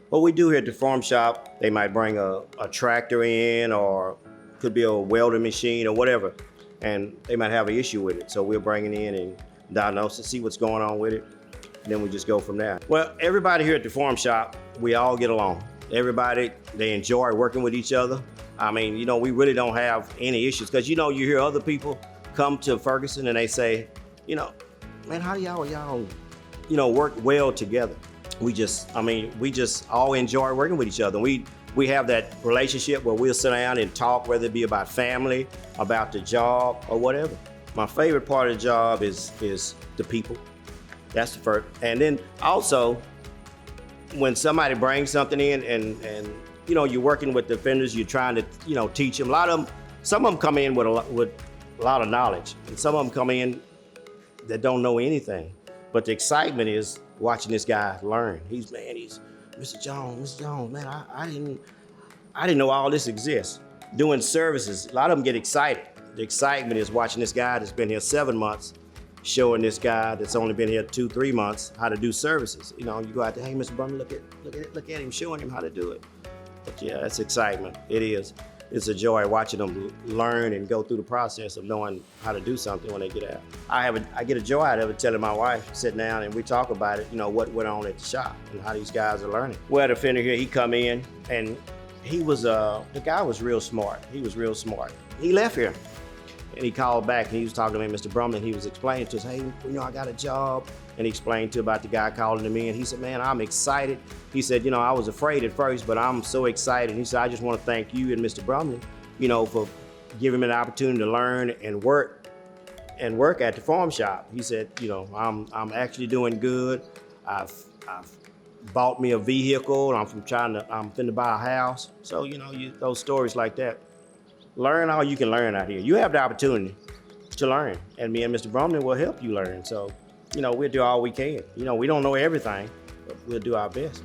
What we do here at the farm shop, they might bring a tractor in, or could be a welding machine or whatever, and they might have an issue with it. So we'll bring it in and diagnose it, see what's going on with it, and then we just go from there. Well, everybody here at the farm shop, we all get along. Everybody, they enjoy working with each other. I mean, we really don't have any issues, because you hear other people come to Ferguson and they say, man, how do y'all work well together? We just all enjoy working with each other. We have that relationship where we'll sit down and talk, whether it be about family, about the job, or whatever. My favorite part of the job is the people. That's the first. And then also, when somebody brings something in and you're working with the offenders, you're trying to teach them. Some of them come in with a lot of knowledge, and some of them come in that don't know anything. But the excitement is watching this guy learn. He's Mr. Jones, man, I didn't know all this exists. Doing services, a lot of them get excited. The excitement is watching this guy that's been here 7 months, showing this guy that's only been here 2-3 months how to do services. You go out there, hey, Mr. Brumley, look at him, showing him how to do it. But yeah, that's excitement. It is. It's a joy watching them learn and go through the process of knowing how to do something when they get out. I get a joy out of it, telling my wife, sitting down and we talk about it, what went on at the shop and how these guys are learning. Well, the offender here, he come in and the guy was real smart. He was real smart. He left here and he called back and he was talking to me, Mr. Brumley, and he was explaining to us, hey, I got a job. And he explained about the guy calling him in. He said, man, I'm excited. He said, I was afraid at first, but I'm so excited. He said, I just want to thank you and Mr. Brumley, for giving me the opportunity to learn and work at the farm shop. He said, I'm actually doing good. I've bought me a vehicle. I'm finna buy a house. So, those stories like that. Learn all you can learn out here. You have the opportunity to learn, and me and Mr. Brumley will help you learn. So, we'll do all we can. We don't know everything, but we'll do our best.